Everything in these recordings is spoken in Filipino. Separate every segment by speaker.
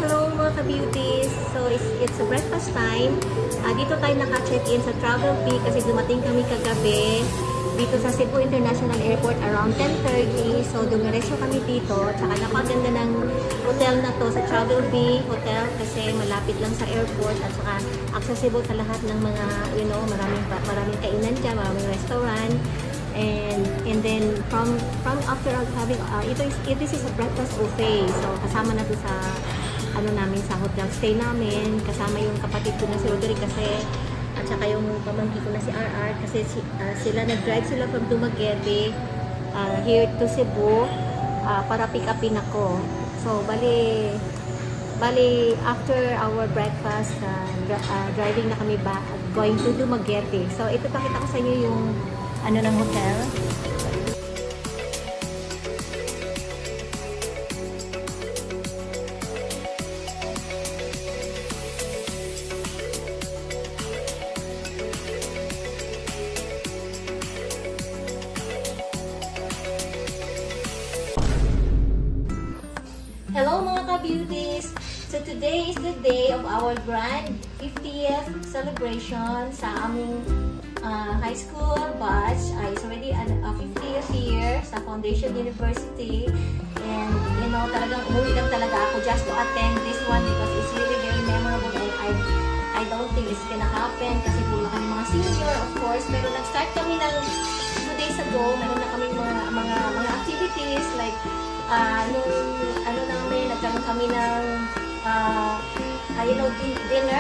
Speaker 1: Hello mga ka-beauties! So it's a breakfast time. Dito tayo naka-check-in sa Travelpee kasi dumating kami kagabi dito sa Cebu International Airport around 10:30. So dumiretso kami dito. Tsaka napaganda ng hotel na to sa Travelpee Hotel kasi malapit lang sa airport at saka accessible sa lahat ng mga, maraming kainan dyan, maraming restaurant. And then from after having this is a breakfast buffet. So kasama na to sa namin sa hotel stay namin, kasama yung kapatid ko na si Roderick kasi at saka yung pamangkin ko na si RR kasi sila nag-drive sila from Dumaguete here to Cebu para pick upin ako. So bali after our breakfast driving na kami back going to Dumaguete. So ito pakita ko sa inyo yung ng hotel. Hello mga ka-beauties! So today is the day of our grand 50th celebration sa aming high school batch. It's already a 50th year sa Foundation University, and talagang umuwi lang talaga ako just to attend this one because it's really very memorable, and I don't think it's gonna happen kasi puro kami mga senior, of course, pero nag-start kami ng 2 days ago. Meron na kami mga activities like nagkaroon kami ng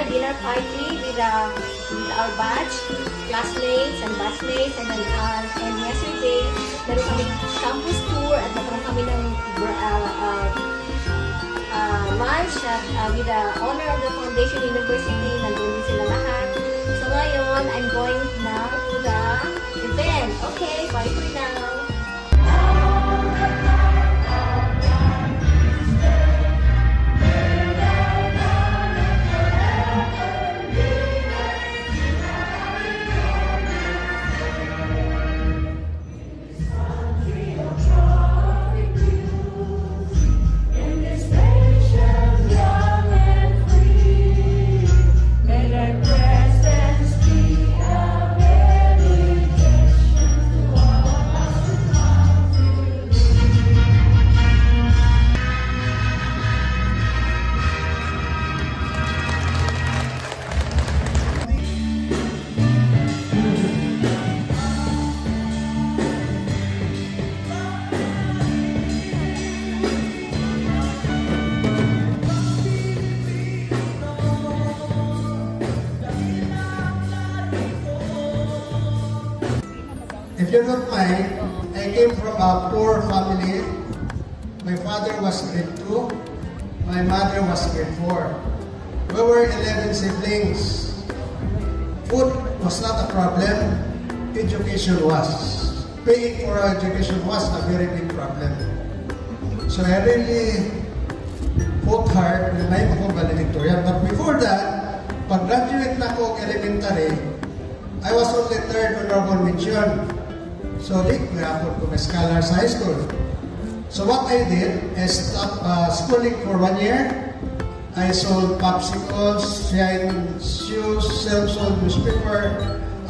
Speaker 1: dinner party with our batch, classmates and batchmates, and yesterday meron kami campus tour at nagkaroon kami ng lunch with the owner of the Foundation University. Nandun din sila lahat. So ngayon, I'm going now to the event. Okay, bye for now.
Speaker 2: If you don't mind, I came from a poor family. My father was grade 2, my mother was grade 4. We were 11 siblings. Food was not a problem, education was. Paying for our education was a very big problem. So I really fought hard na may akong valedictorian. But before that, pag-graduate na ako elementary, I was only 3rd honorable mention. So, di ako kung scholars high school. So, what I did is stop schooling for 1 year. I sold popsicles, shine shoes, self-sold newspaper,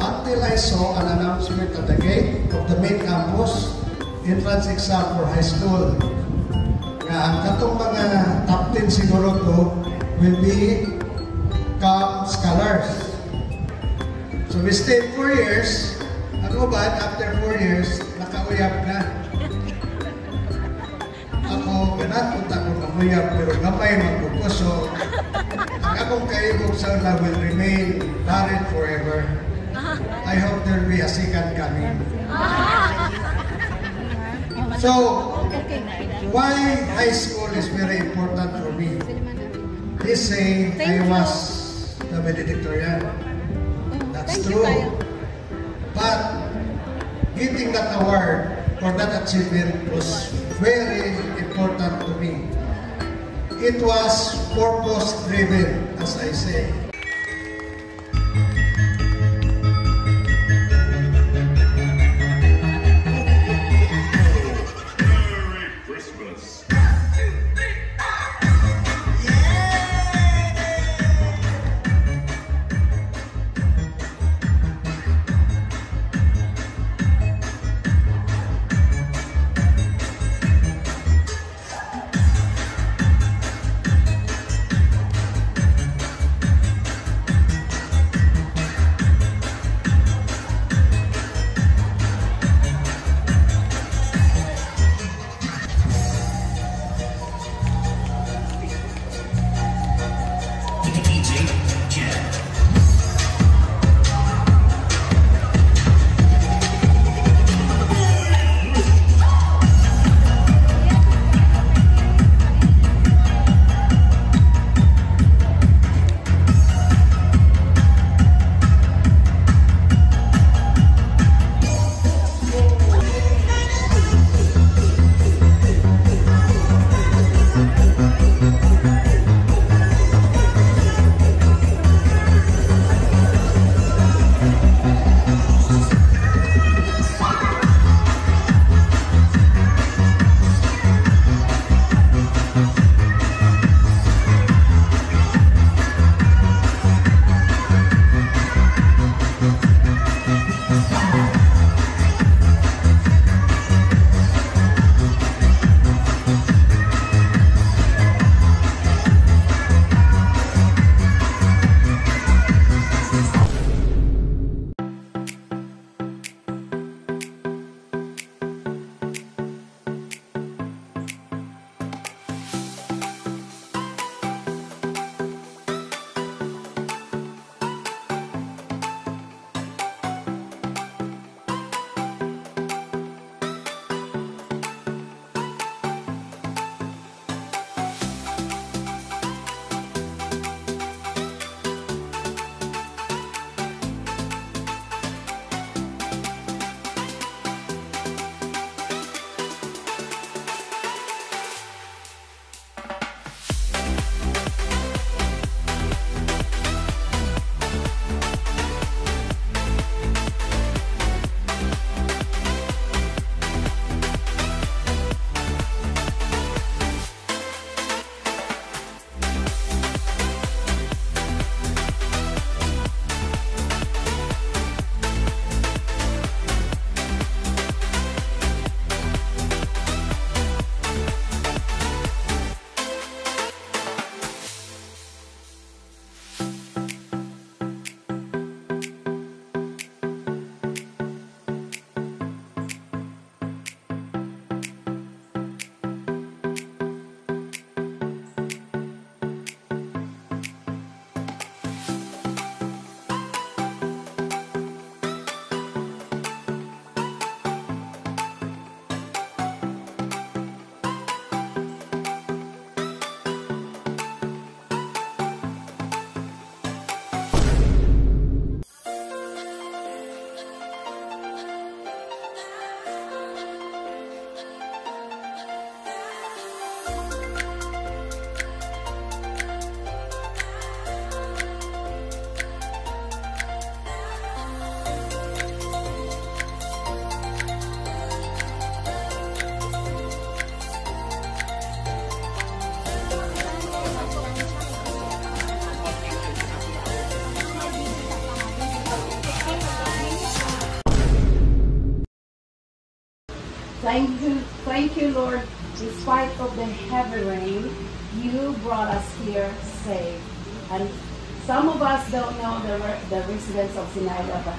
Speaker 2: until I saw an announcement at the gate of the main campus, entrance exam for high school. Ang katong mga top 10 siguro to will be scholars. So, we stayed 4 years. Ano ba, after 4 years, nakauyab na. Ako, punta ko nakuyab, pero gamay magbuko. So, ang akong kaibog sana will remain married forever. I hope there will be a second coming. So, why high school is very important for me? They say I was the valedictorian. That's true. But getting that award for that achievement was very important to me. It was purpose-driven, as I say.
Speaker 3: Merry Christmas! Yeah! DJ Jen.
Speaker 4: Thank you, Lord. In spite of the heavy rain, you brought us here safe. And some of us don't know the residents of Sinaida, but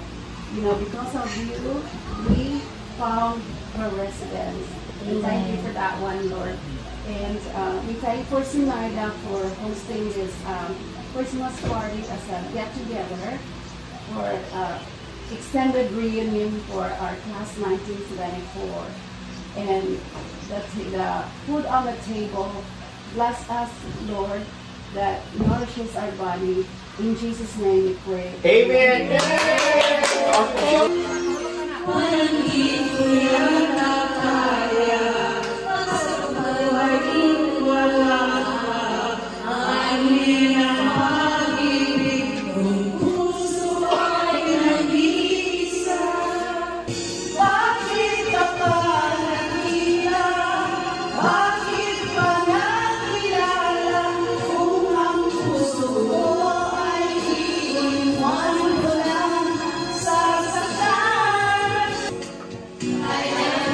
Speaker 4: because of you, we found her residence. And thank you for that one, Lord. And we thank for Sinaida for hosting this Christmas party as a get-together for extended reunion for our class 1974. And the food on the table, bless us, Lord, that nourishes our body. In Jesus' name we pray.
Speaker 5: Amen.
Speaker 6: I am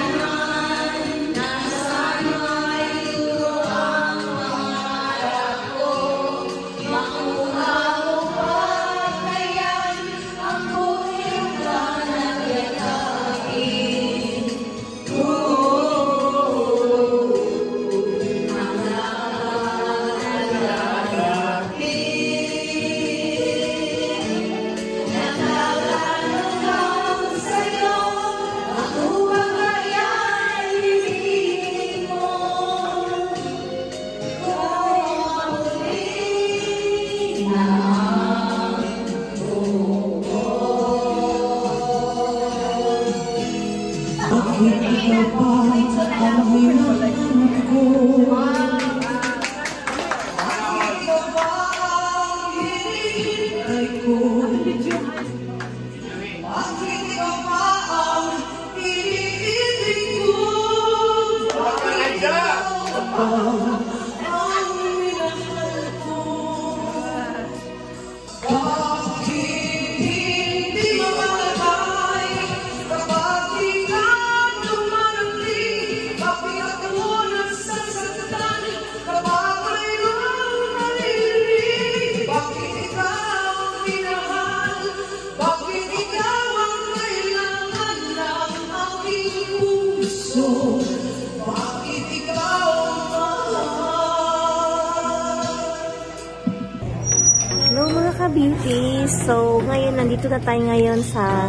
Speaker 1: Hello mga ka-beauties! So, ngayon, nandito na tayo ngayon sa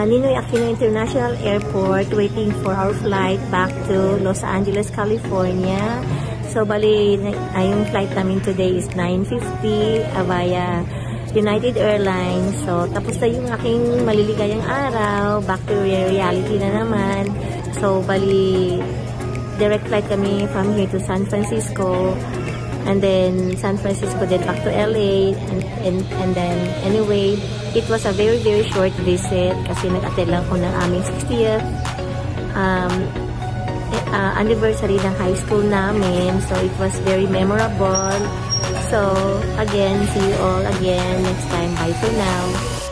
Speaker 1: Ninoy Aquino International Airport waiting for our flight back to Los Angeles, California. So, bali, yung flight namin today is 9:50 via United Airlines. So, tapos na yung aking maliligayang araw. Back to reality na naman. So, bali, direct flight kami from here to San Francisco. And then San Francisco, then back to LA, and then anyway, it was a very short visit kasi nag-attend lang ko ng aming 60th anniversary ng high school namin. So it was very memorable. So again, see you all again next time. Bye for now.